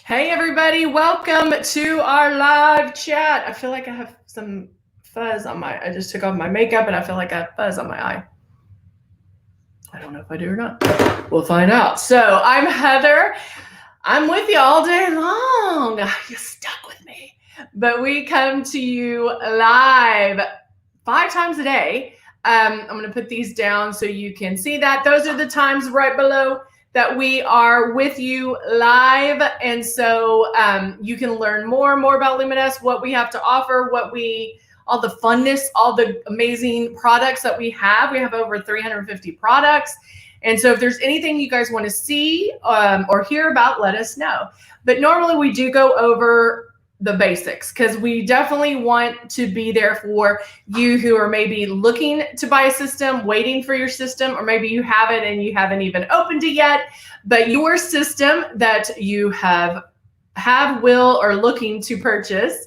Hey everybody, welcome to our live chat. I feel like I have some fuzz on I just took off my makeup and I feel like I have fuzz on my eye. I don't know if I do or not. We'll find out. So I'm Heather. I'm with you all day long. You're stuck with me. But we come to you live 5 times a day. I'm going to put these down so you can see that. Those are the times right below that we are with you live. And so you can learn more about Luminous, what we have to offer, all the funness, all the amazing products that we have. We have over 350 products. And so if there's anything you guys want to see or hear about, let us know. But normally we do go over the basics because we definitely want to be there for you who are maybe looking to buy a system, waiting for your system, or maybe you have it and you haven't even opened it yet. But your system that you have, will, or looking to purchase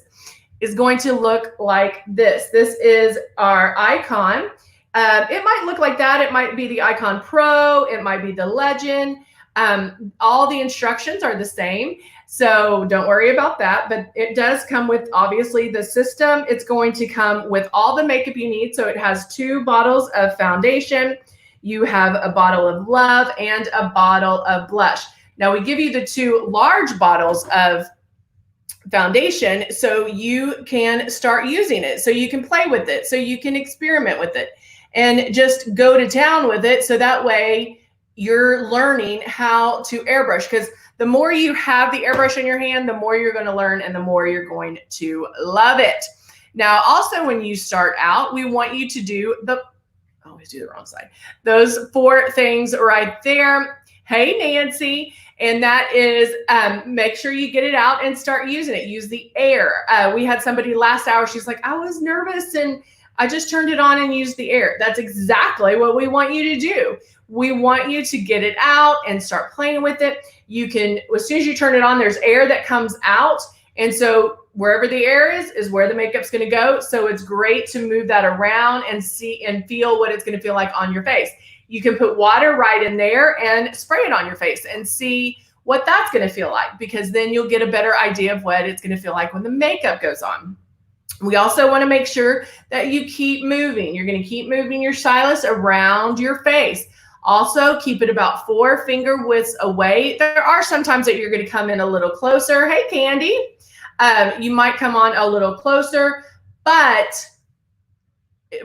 is going to look like this. This is our icon. It might look like that. It might be the Icon Pro. It might be the Legend. All the instructions are the same. So don't worry about that. But it does come with, obviously, the system. It's going to come with all the makeup you need. So it has 2 bottles of foundation. You have a bottle of Love and a bottle of blush. Now, we give you the 2 large bottles of foundation so you can start using it, so you can play with it, so you can experiment with it and just go to town with it. So that way you're learning how to airbrush, because the more you have the airbrush in your hand, the more you're going to learn and the more you're going to love it. Now, also, when you start out, we want you to do I always do the wrong side. Those 4 things right there. Hey, Nancy. And that is make sure you get it out and start using it. Use the air. We had somebody last hour. She's like, I was nervous and I just turned it on and used the air. That's exactly what we want you to do. We want you to get it out and start playing with it. You can, as soon as you turn it on, there's air that comes out. And so wherever the air is where the makeup's going to go. So it's great to move that around and see and feel what it's going to feel like on your face. You can put water right in there and spray it on your face and see what that's going to feel like, because then you'll get a better idea of what it's going to feel like when the makeup goes on. We also want to make sure that you keep moving. You're going to keep moving your stylus around your face. Also, keep it about 4 finger widths away. There are some times that you're going to come in a little closer. Hey, Candy. You might come on a little closer, but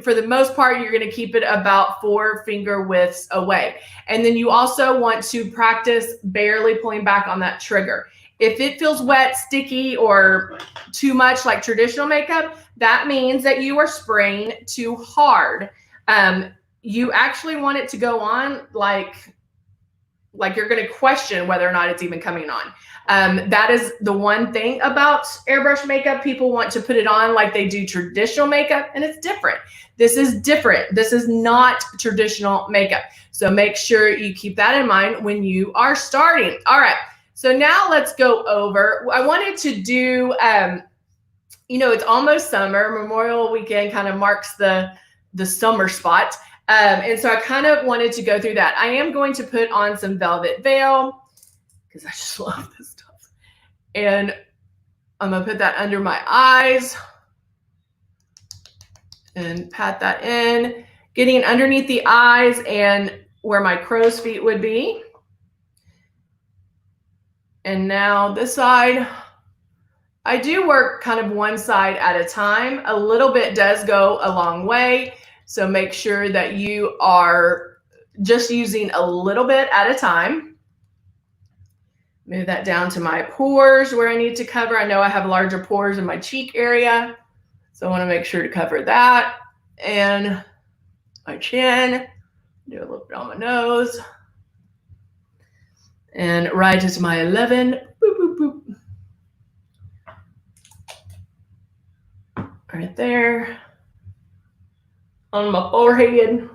for the most part, you're going to keep it about 4 finger widths away. And then you also want to practice barely pulling back on that trigger. If it feels wet, sticky, or too much like traditional makeup, that means that you are spraying too hard. You actually want it to go on like you're going to question whether or not it's even coming on. That is the one thing about airbrush makeup. People want to put it on like they do traditional makeup, and it's different. This is different. This is not traditional makeup. So make sure you keep that in mind when you are starting. All right. So now let's go over. I wanted to do, it's almost summer. Memorial weekend kind of marks the summer spot. And so I kind of wanted to go through that. I am going to put on some Velvet Veil because I just love this stuff. And I'm going to put that under my eyes and pat that in, getting underneath the eyes and where my crow's feet would be. And now this side, I do work kind of one side at a time. A little bit does go a long way. So make sure that you are just using a little bit at a time. Move that down to my pores where I need to cover. I know I have larger pores in my cheek area, so I want to make sure to cover that. And my chin, do a little bit on my nose. And right into my 11. Boop, boop, boop. Right there. On my forehead.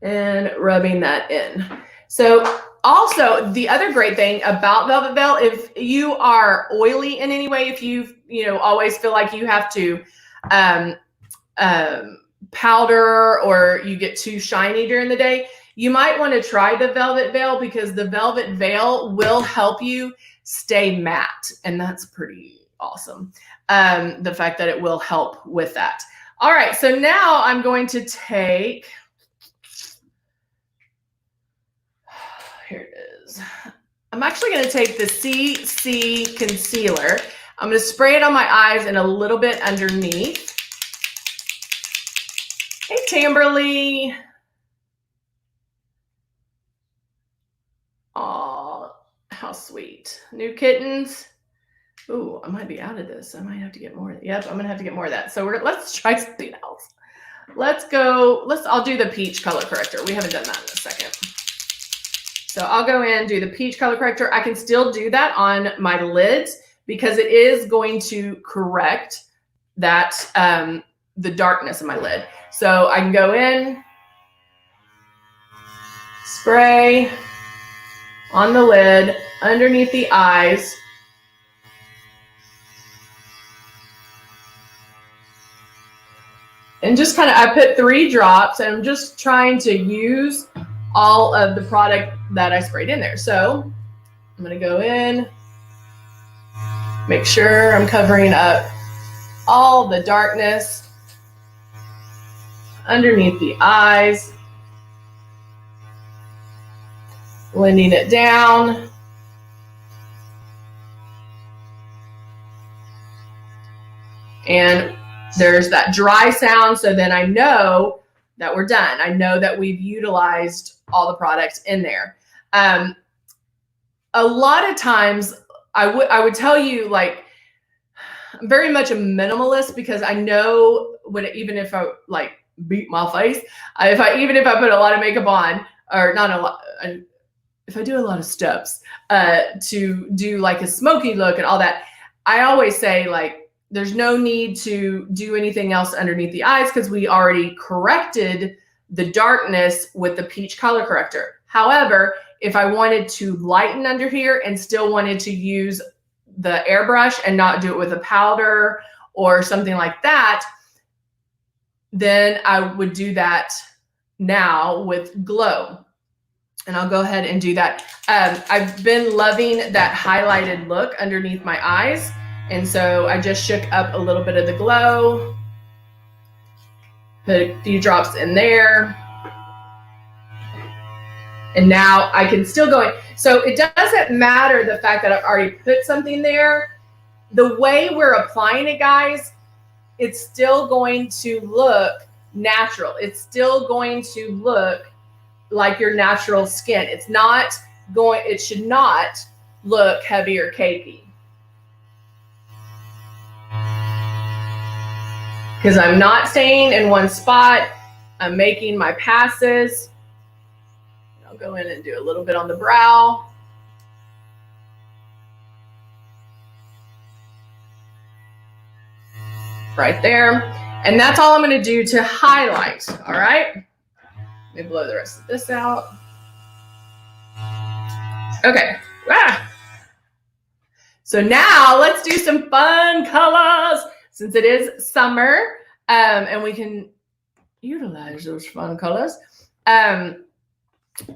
And rubbing that in. So also, the other great thing about Velvet Veil, if you are oily in any way, if you always feel like you have to powder or you get too shiny during the day, You might want to try the Velvet Veil because the Velvet Veil will help you stay matte. And that's pretty awesome. The fact that it will help with that. All right, so now I'm going to take, here it is. I'm actually going to take the CC concealer. I'm going to spray it on my eyes and a little bit underneath. Hey, Tamberly. Aw, how sweet. New kittens. Ooh, I might be out of this. I might have to get more. Yep, I'm going to have to get more of that. So let's try something else. I'll do the peach color corrector. We haven't done that in a second. So I'll go in, do the peach color corrector. I can still do that on my lids because it is going to correct that, the darkness in my lid. So I can go in, spray on the lid, underneath the eyes. And just kind of, I put 3 drops and I'm just trying to use all of the product that I sprayed in there. So I'm going to go in, make sure I'm covering up all the darkness underneath the eyes, blending it down. And there's that dry sound, so then I know that we're done. I know that we've utilized all the products in there. A lot of times I would tell you, like, I'm very much a minimalist because I know even if I like beat my face, even if I put a lot of makeup on, or not a lot, if I do a lot of steps to do like a smoky look and all that, I always say, like, there's no need to do anything else underneath the eyes because we already corrected the darkness with the peach color corrector. However, if I wanted to lighten under here and still wanted to use the airbrush and not do it with a powder or something like that, then I would do that now with Glow. And I'll go ahead and do that. I've been loving that highlighted look underneath my eyes. And so I just shook up a little bit of the Glow, put a few drops in there. And now I can still go in. So it doesn't matter the fact that I've already put something there. The way we're applying it, guys, it's still going to look natural. It's still going to look like your natural skin. It should not look heavy or cakey. Because I'm not staying in one spot. I'm making my passes. I'll go in and do a little bit on the brow. Right there. And that's all I'm going to do to highlight. All right. Let me blow the rest of this out. Okay. So now let's do some fun colors. Since it is summer, and we can utilize those fun colors. I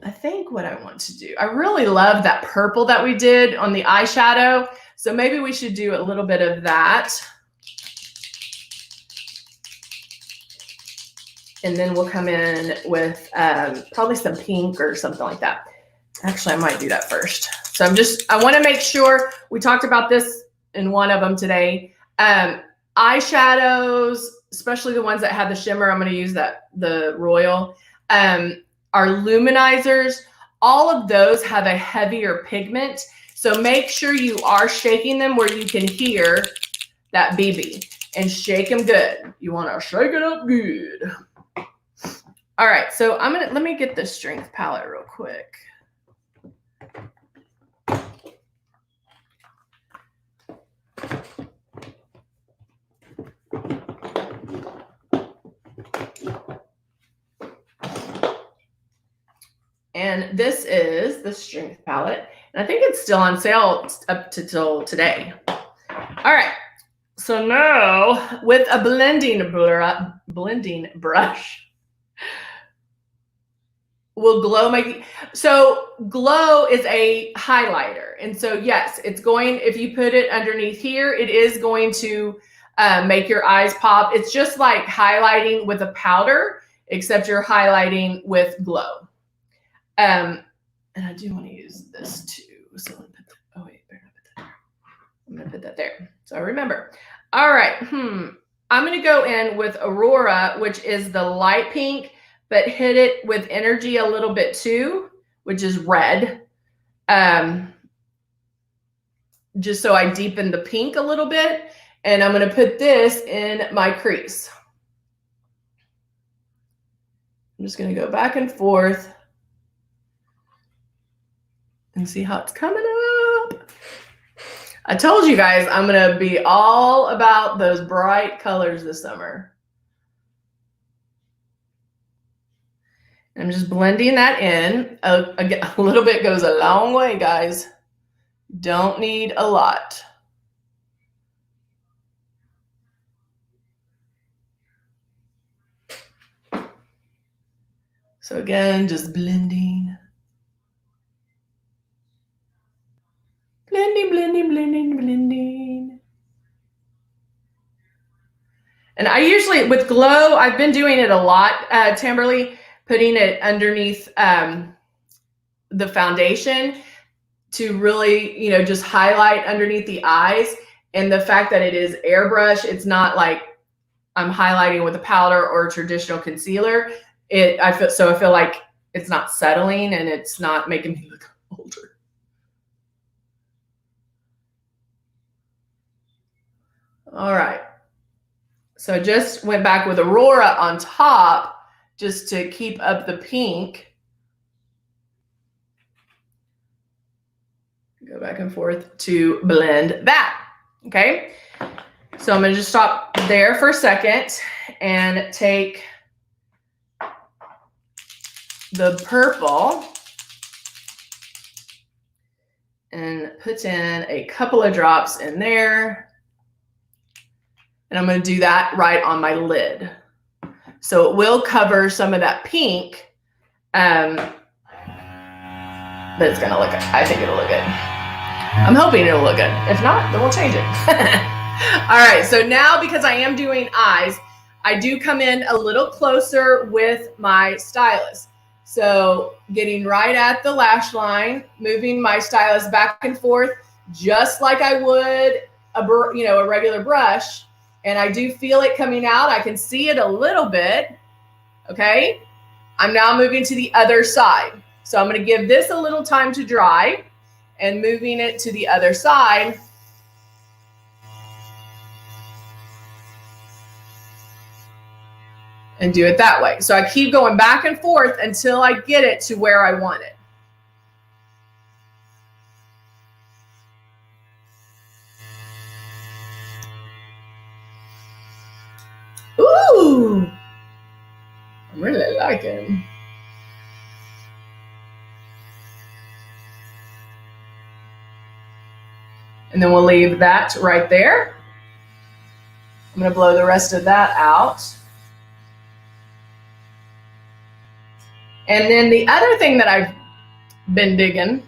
think what I want to do, I really love that purple that we did on the eyeshadow. So maybe we should do a little bit of that. And then we'll come in with probably some pink or something like that. Actually, I might do that first. So I want to make sure, we talked about this in one of them today. Eyeshadows, especially the ones that have the shimmer, I'm going to use the Royal, are luminizers. All of those have a heavier pigment. So make sure you are shaking them where you can hear that BB, and shake them good. You want to shake it up good. All right, so let me get the strength palette real quick. And this is the strength palette. And I think it's still on sale up to till today. All right. So now with a blending brush, will glow make, so glow is a highlighter. And so yes, it's going, if you put it underneath here, it is going to make your eyes pop. It's just like highlighting with a powder, except you're highlighting with glow. And I do want to use this too. So I'm gonna put that, oh wait, better not put that there. I'm gonna put that there. So I remember. All right, I'm gonna go in with Aurora, which is the light pink, but hit it with energy a little bit too, which is red. Just so I deepen the pink a little bit. And I'm gonna put this in my crease. I'm just gonna go back and forth and see how it's coming up. I told you guys I'm gonna be all about those bright colors this summer. I'm just blending that in. Again, a little bit goes a long way, guys. Don't need a lot. So again, just blending. Blending, blending, blending, blending. And I usually, with glow, I've been doing it a lot, Tamberly, putting it underneath the foundation to really, you know, just highlight underneath the eyes. And the fact that it is airbrush, it's not like I'm highlighting with a powder or a traditional concealer. I feel like it's not settling and it's not making me look older. All right. So I just went back with Aurora on top just to keep up the pink. Go back and forth to blend that. Okay. So I'm going to just stop there for a second and take the purple and put in a couple of drops in there. And I'm going to do that right on my lid. So it will cover some of that pink. But it's going to look good. I think it'll look good. I'm hoping it'll look good. If not, then we'll change it. All right. So now, because I am doing eyes, I do come in a little closer with my stylus. So getting right at the lash line, moving my stylus back and forth, just like I would a regular brush. And I do feel it coming out. I can see it a little bit. Okay. I'm now moving to the other side. So I'm going to give this a little time to dry and moving it to the other side. And do it that way. So I keep going back and forth until I get it to where I want it. Ooh, I'm really liking. And then we'll leave that right there. I'm going to blow the rest of that out. And then the other thing that I've been digging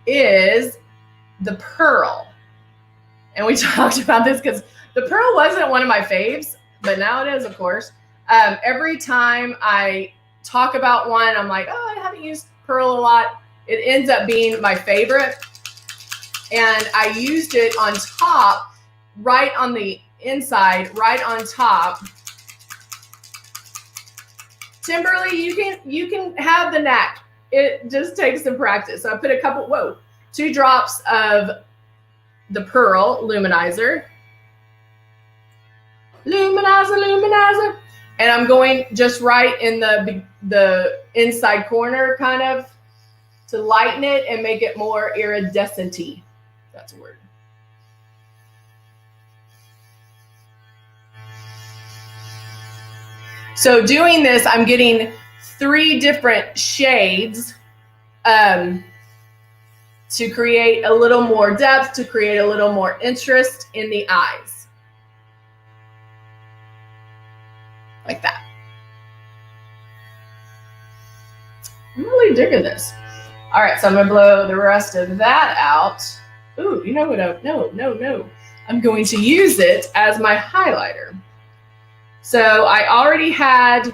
is the pearl. And we talked about this because the pearl wasn't one of my faves, but now it is, of course. Every time I talk about one, I'm like, oh, I haven't used pearl a lot. It ends up being my favorite. And I used it on top, right on the inside, right on top. Timberly, you can have the knack. It just takes some practice. So I put 2 drops of the pearl luminizer. Luminizer. And I'm going just right in the inside corner, kind of, to lighten it and make it more iridescent-y. That's a word. So doing this, I'm getting 3 different shades to create a little more depth, to create a little more interest in the eyes. Like that. I'm really digging this. All right, so I'm gonna blow the rest of that out. Ooh, you know what? No. I'm going to use it as my highlighter. So I already had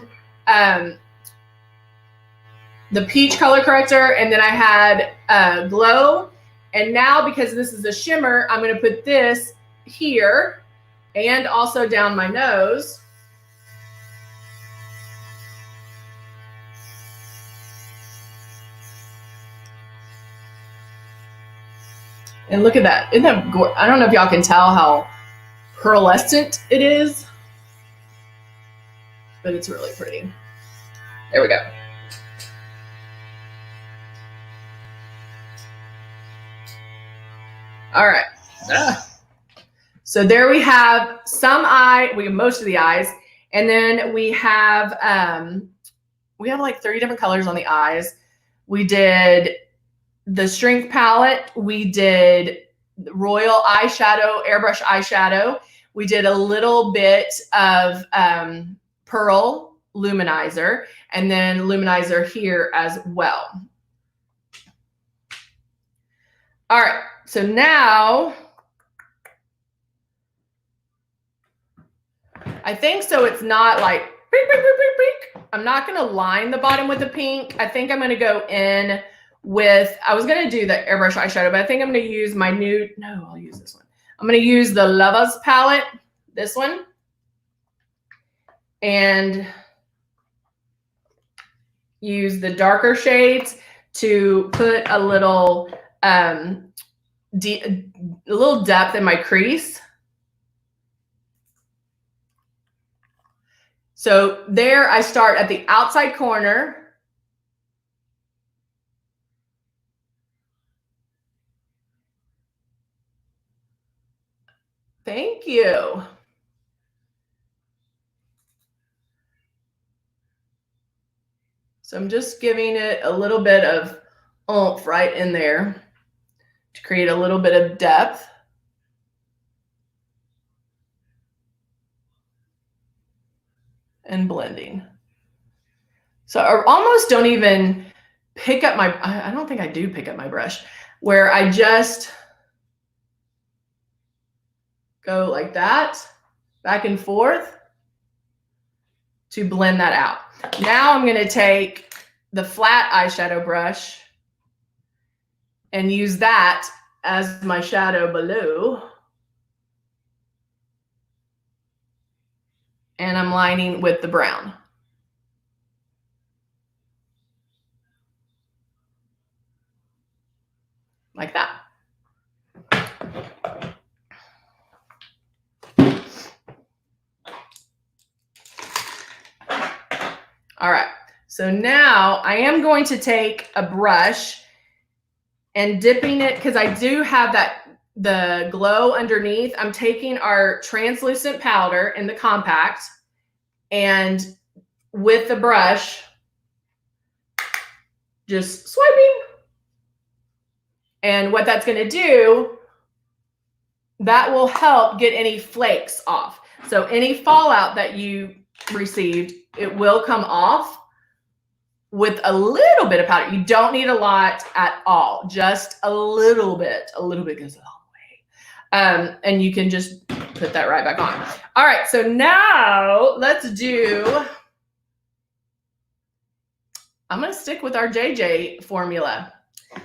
the peach color corrector, and then I had glow. And now, because this is a shimmer, I'm gonna put this here and also down my nose. And look at that. Isn't that I don't know if y'all can tell how pearlescent it is, but it's really pretty. There we go. All right. So there we have most of the eyes, and then we have like 30 different colors on the eyes. We did the strength palette. We did royal eyeshadow, airbrush eyeshadow. We did a little bit of pearl luminizer, and then luminizer here as well. All right, so now I think so it's not like beep, beep, beep, beep, beep. I'm not gonna line the bottom with the pink. I think I'm gonna go in with, I was gonna do the airbrush eyeshadow, but I think I'm gonna use my new, no, I'll use this one. I'm gonna use the Lovas palette, this one. And use the darker shades to put a little depth in my crease. So there I start at the outside corner. Thank you. So I'm just giving it a little bit of oomph right in there to create a little bit of depth. And blending. So I almost don't even pick up my, I don't think I do pick up my brush, where I just go like that, back and forth to blend that out. Now I'm going to take the flat eyeshadow brush and use that as my shadow below. And I'm lining with the brown. Like that. All right, so now I am going to take a brush and dipping it, because I do have the glow underneath. I'm taking our translucent powder in the compact, and with the brush, just swiping. And what that's gonna do, that will help get any flakes off. So any fallout that you received, it will come off with a little bit of powder. You don't need a lot at all, just a little bit. A little bit goes a long way. And you can just put that right back on. All right, so now let's do, I'm gonna stick with our JJ formula.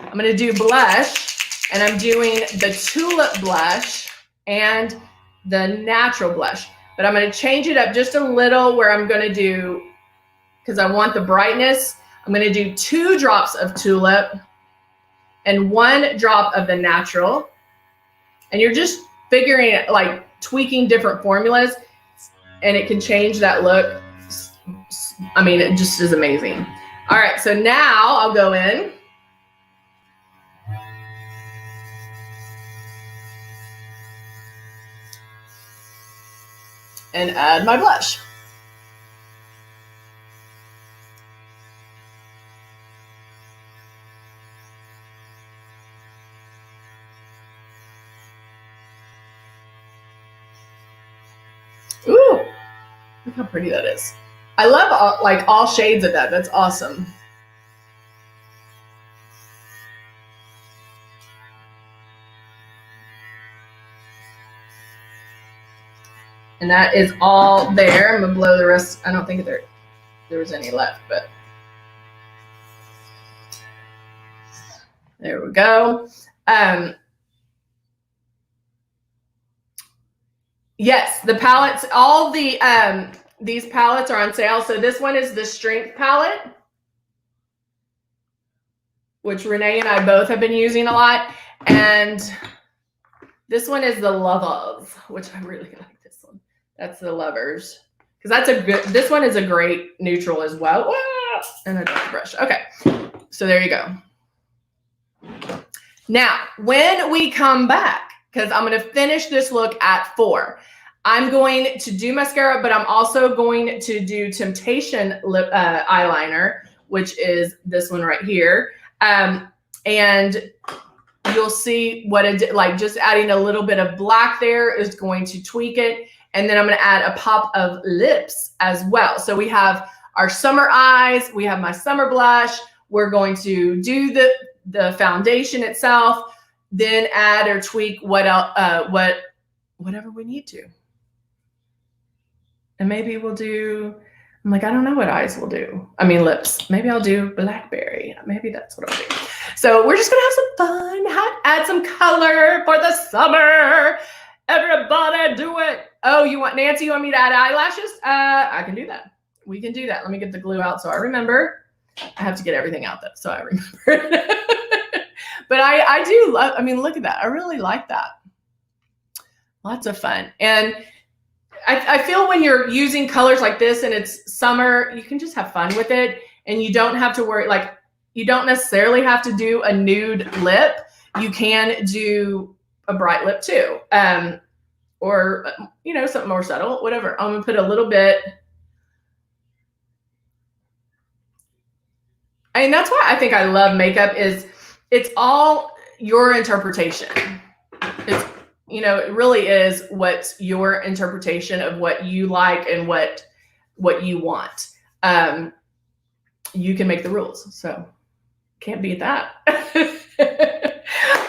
I'm gonna do blush, and I'm doing the tulip blush and the natural blush, but I'm gonna change it up just a little, where I'm gonna do, because I want the brightness, I'm gonna do 2 drops of tulip and 1 drop of the natural. And you're just figuring it, like tweaking different formulas, and it can change that look. I mean, it just is amazing. All right, so now I'll go in. And add my blush. Ooh, look how pretty that is. I love all shades of that. That's awesome. And that is all there. I'm gonna blow the rest. I don't think there was any left, but there we go. Yes, the palettes, all the these palettes are on sale. So this one is the Strength palette, which Renee and I both have been using a lot. And this one is the Lovers, which I really like this one. That's the Lovers. Because that's a good, this one is a great neutral as well. And a dark brush. Okay, so there you go. Now, when we come back, because I'm going to finish this look at 4, I'm going to do mascara, but I'm also going to do Temptation lip eyeliner, which is this one right here. And you'll see what it did, like just adding a little bit of black there is going to tweak it. And then I'm going to add a pop of lips as well. So we have our summer eyes. We have my summer blush. We're going to do the foundation itself, then add or tweak whatever we need to. And maybe we'll do, I'm like, I don't know what eyes we'll do. I mean, lips. Maybe I'll do blackberry. Maybe that's what I'll do. So we're just going to have some fun, add some color for the summer. Everybody do it. Oh, Nancy, you want me to add eyelashes? I can do that. We can do that. Let me get the glue out so I remember. I have to get everything out though, so I remember. But I do love, I mean, look at that. I really like that. Lots of fun. And I feel when you're using colors like this and it's summer, you can just have fun with it. And you don't have to worry, like, you don't necessarily have to do a nude lip. You can do a bright lip too. Or, you know, something more subtle, whatever. I'm going to put a little bit. And that's why I think I love makeup is it's all your interpretation. It's, you know, it really is what's your interpretation of what you like and what you want. You can make the rules. So can't beat that.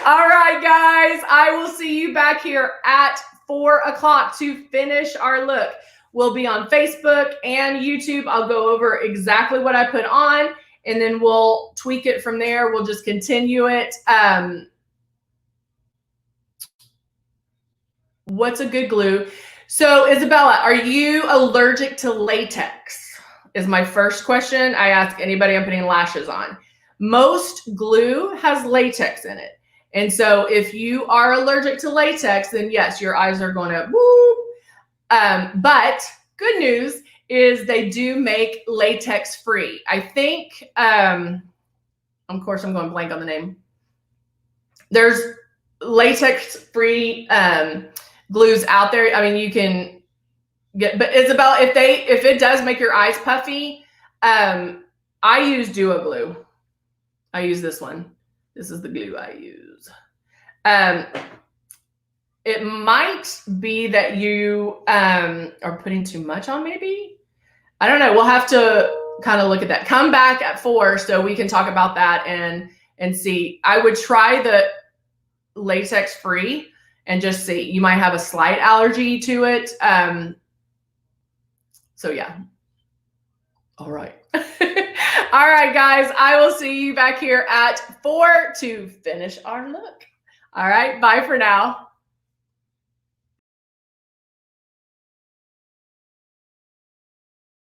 All right, guys, I will see you back here at 4 o'clock to finish our look. We'll be on Facebook and YouTube. I'll go over exactly what I put on, and then we'll tweak it from there. We'll just continue it. What's a good glue? So Isabella, are you allergic to latex? Is my first question I ask anybody I'm putting lashes on. Most glue has latex in it. And so if you are allergic to latex, then yes, your eyes are going to whoop. But good news is they do make latex free. I think, of course, I'm going blank on the name. There's latex free glues out there. I mean, you can get, but Isabel, if it does make your eyes puffy, I use Duo Glue. I use this one. This is the glue I use. It might be that you are putting too much on, maybe. I don't know. We'll have to kind of look at that. Come back at 4 so we can talk about that and see. I would try the latex free and just see. You might have a slight allergy to it. So yeah. All right. All right, guys. I will see you back here at 4 to finish our look. All right. Bye for now.